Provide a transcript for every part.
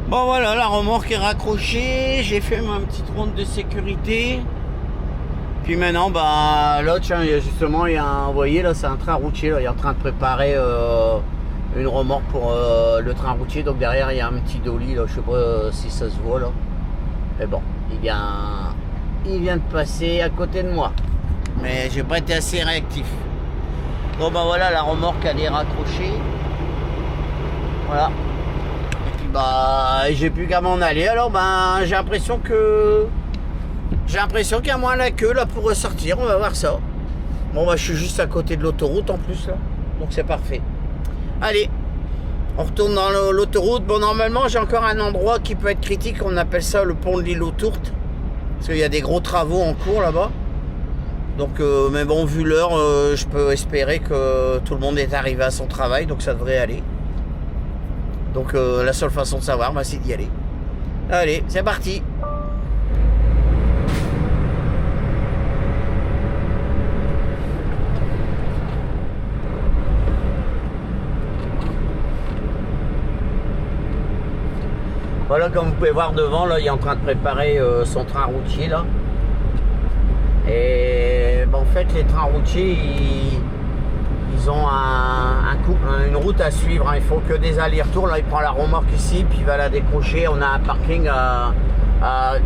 Bon voilà, la remorque est raccrochée, j'ai fait ma petite ronde de sécurité. Puis maintenant, bah là, tiens, justement, il y a un, vous voyez, là, c'est un train routier, là, il est en train de préparer une remorque pour le train routier. Donc derrière, il y a un petit dolly, là, je sais pas si ça se voit, là. Mais bon, il vient de passer à côté de moi. Mais j'ai pas été assez réactif. Bon, bah voilà, la remorque, elle est raccrochée. Voilà. Et puis, bah, j'ai plus qu'à m'en aller. Alors, ben, j'ai l'impression qu'il y a moins la queue là pour ressortir, on va voir ça. Bon bah je suis juste à côté de l'autoroute en plus là, donc c'est parfait. Allez, on retourne dans l'autoroute. Bon normalement j'ai encore un endroit qui peut être critique, on appelle ça le pont de l'île aux Tourtes. Parce qu'il y a des gros travaux en cours là-bas. Donc mais bon vu l'heure, je peux espérer que tout le monde est arrivé à son travail, donc ça devrait aller. Donc la seule façon de savoir, bah, c'est d'y aller. Allez, c'est parti. Voilà, comme vous pouvez voir devant, là, il est en train de préparer son train routier là. Et ben, en fait, les trains routiers, ils ont une route à suivre. Hein. Il faut que des allers-retours. Là, il prend la remorque ici, puis il va la décrocher. On a un parking à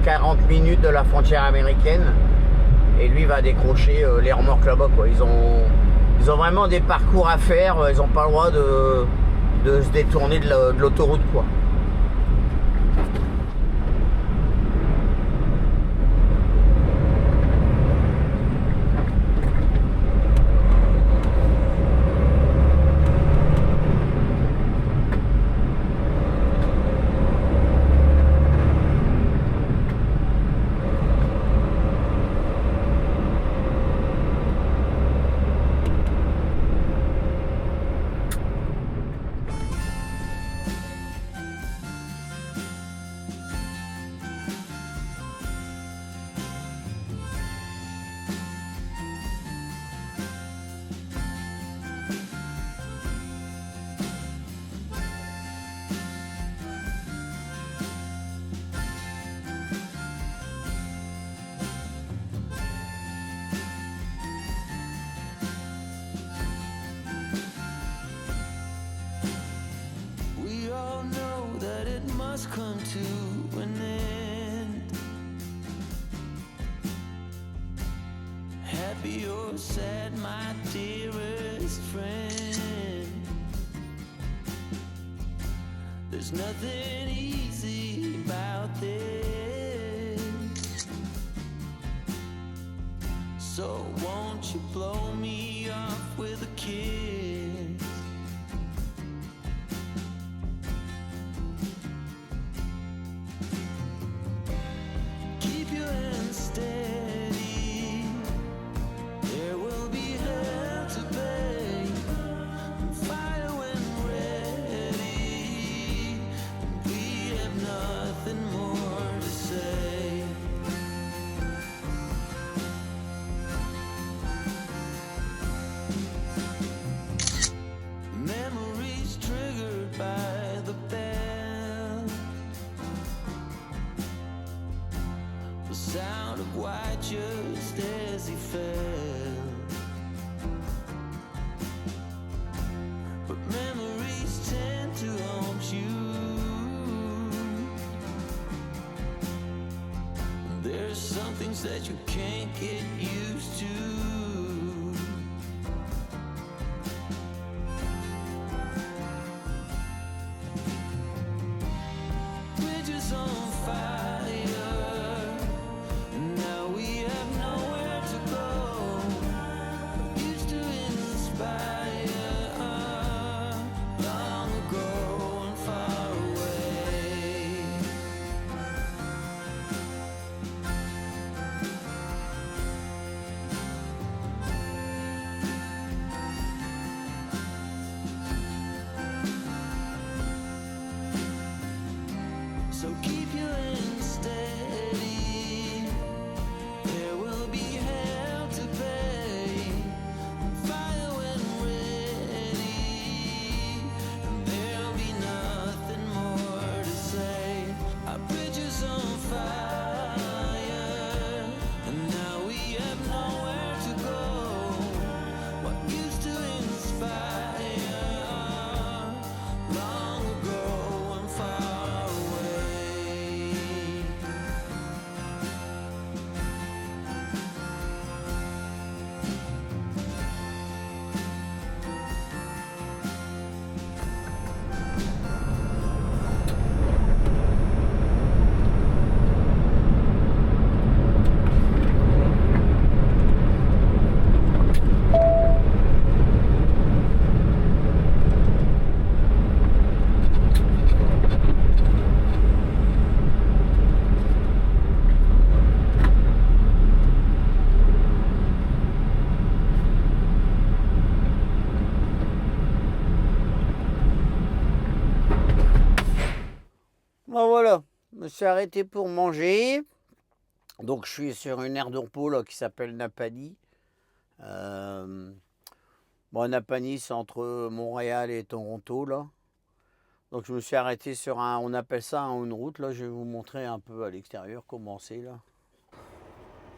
40 minutes de la frontière américaine. Et lui va décrocher les remorques là-bas. Ils ont vraiment des parcours à faire. Ils n'ont pas le droit de se détourner de l'autoroute, quoi. Come to an end. Happy or sad, my dearest friend. There's nothing easy about this. So won't you blow me off with a kiss? Sound of white just as he fell, but memories tend to haunt you. There's some things that you can't get used to. Bridges on fire. So keep your hand steady. There will be hell to pay. Fire when ready. And there'll be nothing more to say. Bon voilà, je me suis arrêté pour manger. Donc je suis sur une aire de repos là, qui s'appelle Napanee. Bon, Napanee, c'est entre Montréal et Toronto là. Donc je me suis arrêté sur on appelle ça une route là. Je vais vous montrer un peu à l'extérieur comment c'est là.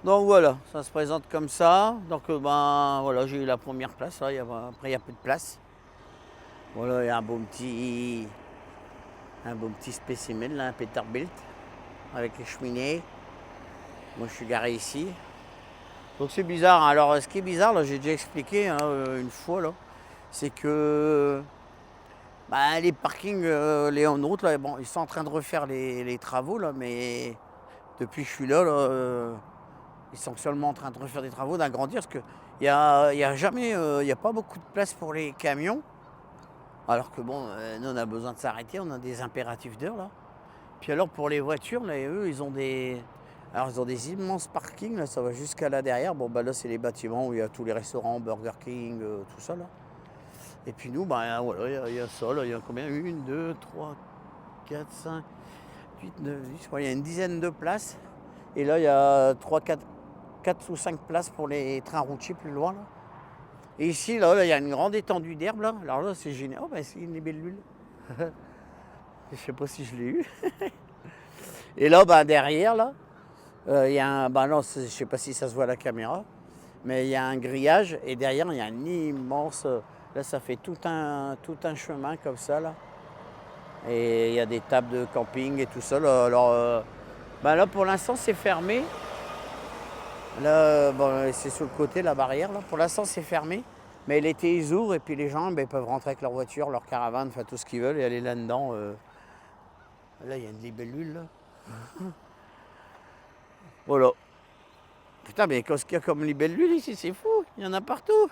Donc voilà, ça se présente comme ça. Donc ben voilà, j'ai eu la première place là. Après il n'y a plus de place. Voilà, il y a un bon petit spécimen là, un Peterbilt avec les cheminées. Moi je suis garé ici. Donc c'est bizarre. Alors ce qui est bizarre, là, j'ai déjà expliqué hein, une fois là, c'est que bah, les parkings, les on-route, là, bon, ils sont en train de refaire les travaux là, mais depuis que je suis là, ils sont seulement en train de refaire des travaux, d'agrandir, parce qu'il n'y a jamais, il n'y a pas beaucoup de place pour les camions. Alors que bon, nous on a besoin de s'arrêter, on a des impératifs d'heure là. Puis alors pour les voitures, là, eux, ils ont des immenses parkings, là, ça va jusqu'à là derrière. Bon bah là c'est les bâtiments où il y a tous les restaurants, Burger King, tout ça là. Et puis nous, bah voilà, il y a ça là, il y a combien? 1, 2, 3, 4, 5, 8, 9, 10, il y a une dizaine de places. Et là il y a 4 ou 5 places pour les trains routiers plus loin là. Et ici, là, il y a une grande étendue d'herbe, là. Alors là, c'est génial. Oh, ben, c'est une libellule. Je sais pas si je l'ai eu. Et là, ben, derrière, là, il y a un... Ben non, je sais pas si ça se voit à la caméra, mais il y a un grillage. Et derrière, il y a un immense... Là, ça fait tout un chemin comme ça, là. Et il y a des tables de camping et tout ça, là. Alors, ben là, pour l'instant, c'est fermé. Là, bon, c'est sur le côté, la barrière. Là. Pour l'instant, c'est fermé. Mais l'été, ils ouvrent et puis les gens peuvent rentrer avec leur voiture, leur caravane, enfin tout ce qu'ils veulent et aller là-dedans. Là, il y a une libellule. Là. Voilà. Putain, mais qu'est-ce qu'il y a comme libellule ici? C'est fou. Il y en a partout.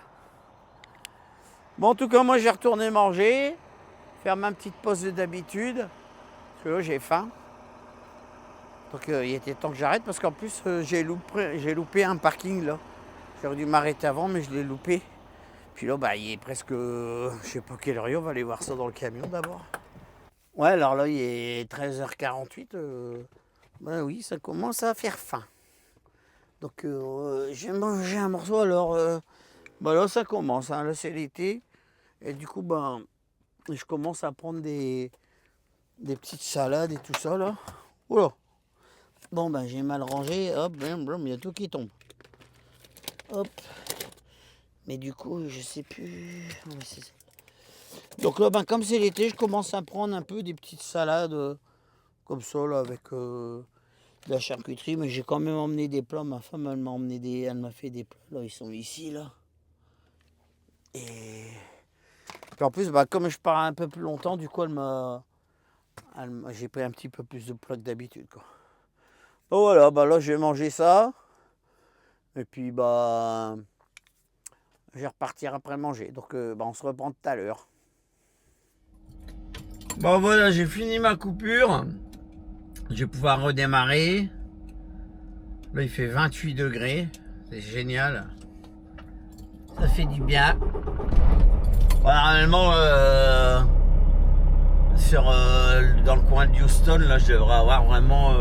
Bon, en tout cas, moi, j'ai retourné manger, faire ma petite pause d'habitude. Parce que là, j'ai faim. Donc il était temps que j'arrête parce qu'en plus j'ai loupé un parking là. J'aurais dû m'arrêter avant mais je l'ai loupé. Puis là bah il est presque, je sais pas quelle heure, on va aller voir ça dans le camion d'abord. Ouais alors là il est 13h48. Bah oui ça commence à faire faim. Donc j'ai mangé un morceau alors bah là ça commence, hein, là c'est l'été. Et du coup bah je commence à prendre des petites salades et tout ça là. Oula. Bon ben j'ai mal rangé, hop, il y a tout qui tombe. Hop. Mais du coup je sais plus. Donc là ben comme c'est l'été, je commence à prendre un peu des petites salades comme ça là avec de la charcuterie, mais j'ai quand même emmené des plats. Ma femme elle m'a fait des plats là, ils sont ici là. Et puis en plus ben, comme je pars un peu plus longtemps, du coup j'ai pris un petit peu plus de plats que d'habitude quoi. Oh voilà, bah là je vais manger ça. Et puis bah je vais repartir après manger. Donc bah, on se reprend tout à l'heure. Bon voilà, j'ai fini ma coupure. Je vais pouvoir redémarrer. Là il fait 28 degrés. C'est génial. Ça fait du bien. Voilà, normalement dans le coin de Houston, là je devrais avoir vraiment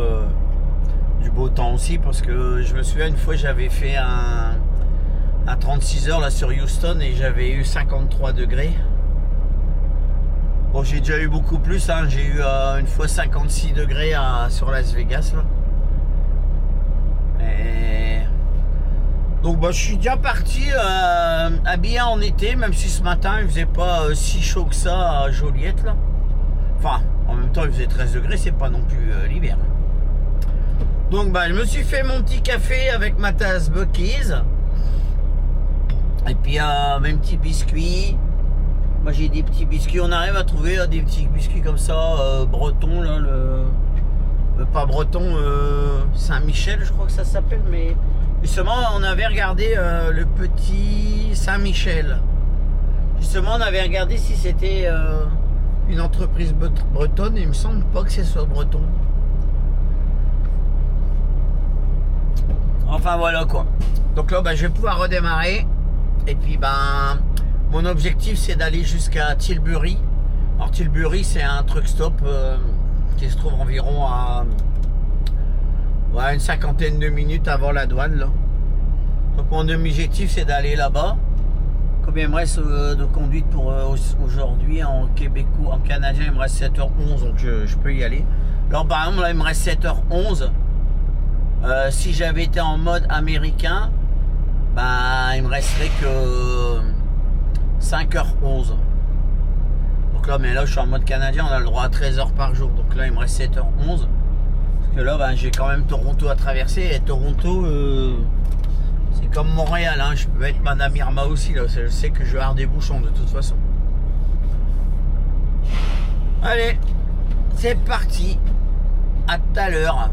du beau temps aussi, parce que je me souviens une fois j'avais fait un 36 heures là sur Houston et j'avais eu 53 degrés. Bon j'ai déjà eu beaucoup plus, hein. J'ai eu une fois 56 degrés sur Las Vegas là. Et... donc bah, je suis déjà parti habillé en été, même si ce matin il faisait pas si chaud que ça à Joliette là. Enfin en même temps il faisait 13 degrés, c'est pas non plus l'hiver. Donc bah je me suis fait mon petit café avec ma tasse Buc-ee's. Et puis mes petits biscuits. Moi j'ai des petits biscuits, on arrive à trouver des petits biscuits comme ça, bretons là, pas breton, Saint-Michel je crois que ça s'appelle, mais justement on avait regardé le petit Saint-Michel. Justement on avait regardé si c'était une entreprise bretonne et il me semble pas que ce soit breton. Enfin voilà quoi. Donc là je vais pouvoir redémarrer. Et puis mon objectif c'est d'aller jusqu'à Tilbury. Alors Tilbury c'est un truck stop qui se trouve environ à une cinquantaine de minutes avant la douane là. Donc mon objectif c'est d'aller là-bas. Combien il me reste de conduite pour aujourd'hui en québécois, en canadien il me reste 7h11 donc je peux y aller. Alors par exemple là il me reste 7h11. Si j'avais été en mode américain, ben il me resterait que 5h11. Donc là, mais là je suis en mode canadien, on a le droit à 13 heures par jour. Donc là il me reste 7h11. Parce que là ben, j'ai quand même Toronto à traverser. Et Toronto, c'est comme Montréal, hein. Je peux être Madame Irma aussi là. Je sais que je vais avoir des bouchons de toute façon. Allez, c'est parti. À tout à l'heure.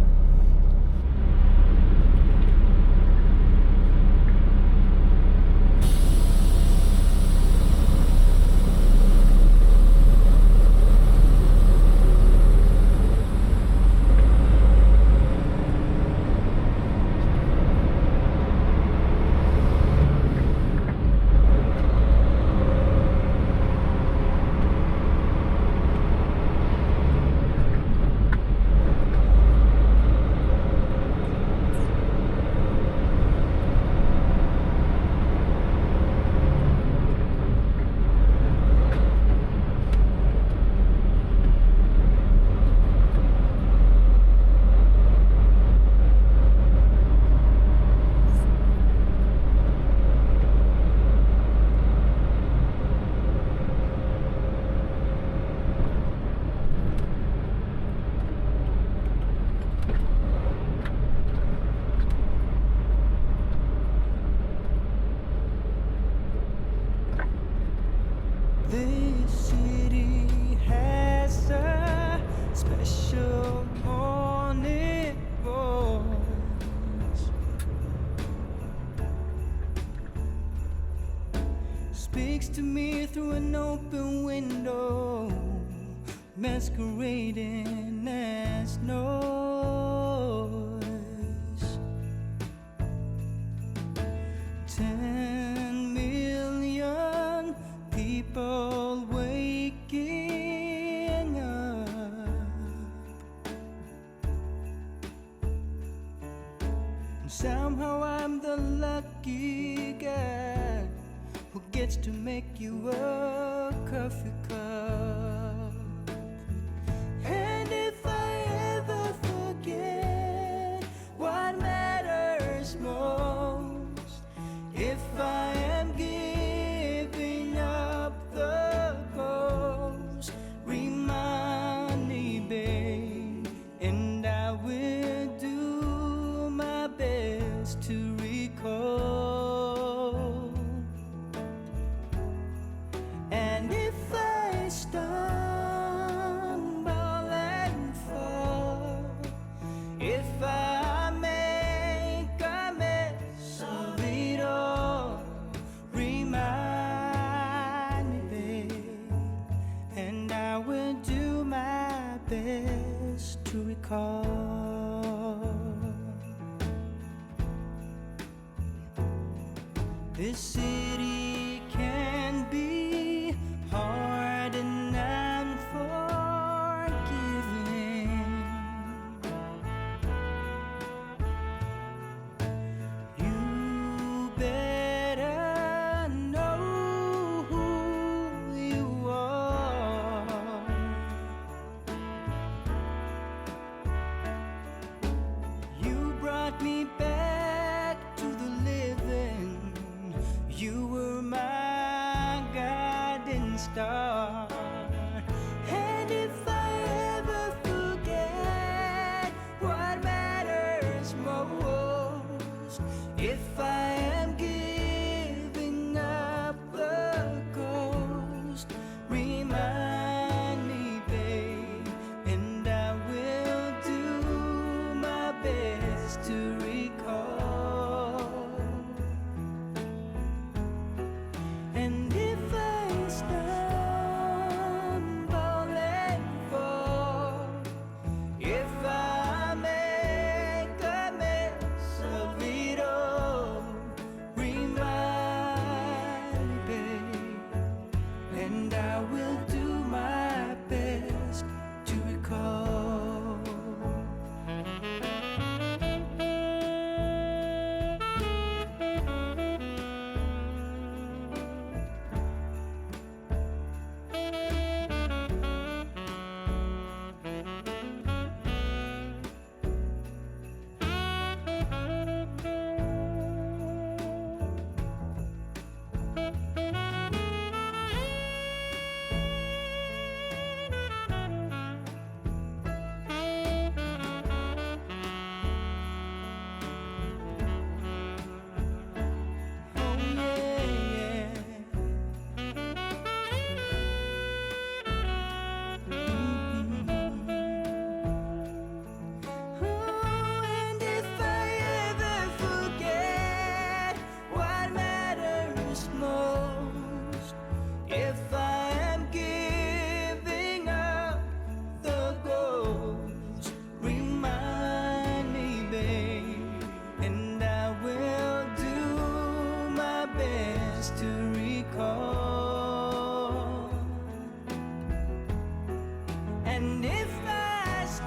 This city has a special morning voice. Speaks to me through an open window, masquerading as noise. 10 million people waking up, and somehow I'm the lucky guy who gets to make you a coffee cup. And if I ever forget what matters most, if I am giving up the ghost, remind me, babe, and I will do my best to recall. And if I stumble and fall, if I make a mess of it all, remind me, babe, and I will do my best to recall. This city can be hard and unforgiving. You better know who you are. You brought me back to the living. You were my guiding star. And if I ever forget what matters most, if I am giving up the ghost, remind me, babe, and I will do my best to recall. And if I stumble and fall, if I make a mess of it all, And if I stumble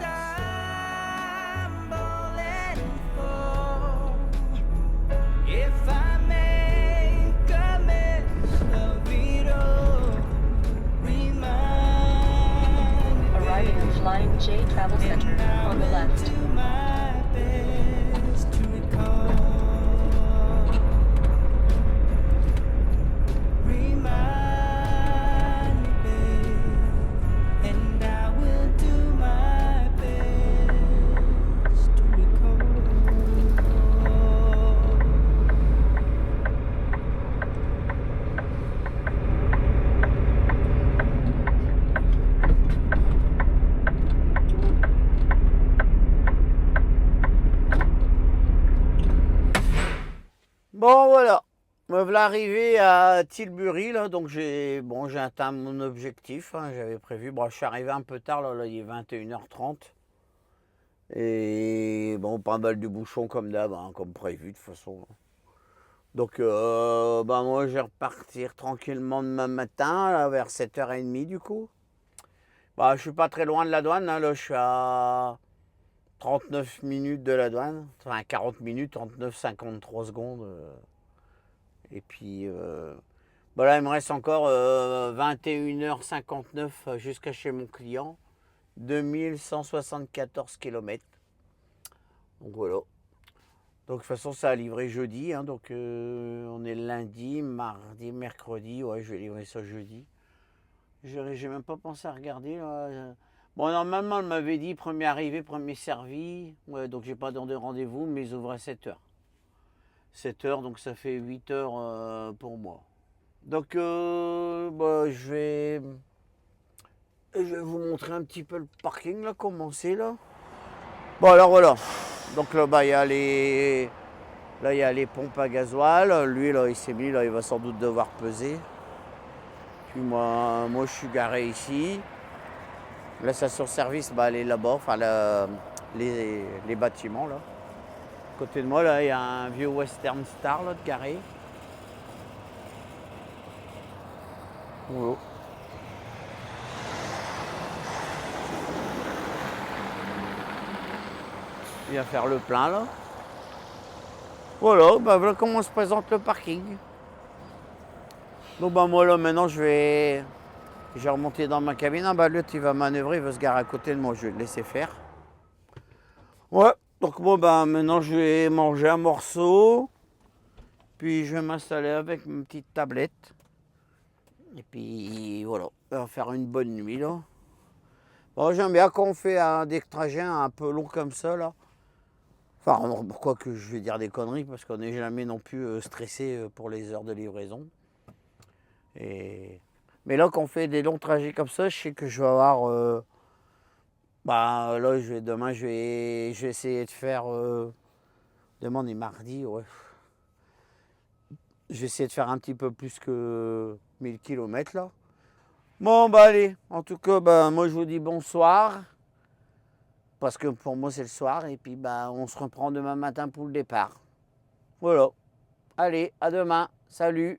and fall, if I make a mess of it all, remind Arriving at Flying J Travel Center on the left. do my best to recall. Remind me, babe, and I will do my best to recall. Bon voilà, me voilà arrivé à Tilbury là, donc j'ai atteint mon objectif, hein, j'avais prévu. Bon, je suis arrivé un peu tard là, il est 21h30 et bon, pas mal de bouchons comme d'hab, hein, comme prévu de toute façon. Donc moi je vais repartir tranquillement demain matin là, vers 7h30 du coup. Bah, je suis pas très loin de la douane, hein, là je suis à 39 minutes de la douane, enfin 40 minutes, 39, 53 secondes. Et puis, là, il me reste encore 21h59 jusqu'à chez mon client, 2174 km. Donc voilà. Donc de toute façon, ça a livré jeudi, hein, donc on est lundi, mardi, mercredi, ouais, je vais livrer ça jeudi. J'ai même pas pensé à regarder là. Bon, normalement, elle m'avait dit premier arrivé, premier servi. Ouais, donc j'ai pas donné rendez-vous, mais ils ouvrent à 7h. 7h, donc ça fait 8h pour moi. Donc, je vais vous montrer un petit peu le parking, là, comment c'est, là. Bon, alors voilà. Donc là, il y a les pompes à gasoil. Lui, là, il s'est mis, là, il va sans doute devoir peser. Puis moi je suis garé ici. La station-service, elle est là-bas, enfin, les bâtiments, là. À côté de moi, là, il y a un vieux Western Star, là, de garé. Voilà. Il vient faire le plein, là. Voilà, voilà comment se présente le parking. Donc, moi, là, maintenant, je vais remonter dans ma cabine. Ah, l'autre, il va manœuvrer, il va se garer à côté de moi. Je vais le laisser faire. Ouais, donc, maintenant, je vais manger un morceau. Puis, je vais m'installer avec ma petite tablette. Et puis, voilà, on va faire une bonne nuit, là. Bon, j'aime bien quand on fait des trajets un peu longs comme ça, là. Enfin, pourquoi que je vais dire des conneries, parce qu'on n'est jamais non plus stressé pour les heures de livraison. Mais là, quand on fait des longs trajets comme ça, je sais que je vais avoir... là, demain, je vais essayer de faire... demain, on est mardi, ouais. Je vais essayer de faire un petit peu plus que 1000 km, là. Bon, allez. En tout cas, moi, je vous dis bonsoir. Parce que pour moi, c'est le soir. Et puis, on se reprend demain matin pour le départ. Voilà. Allez, à demain. Salut.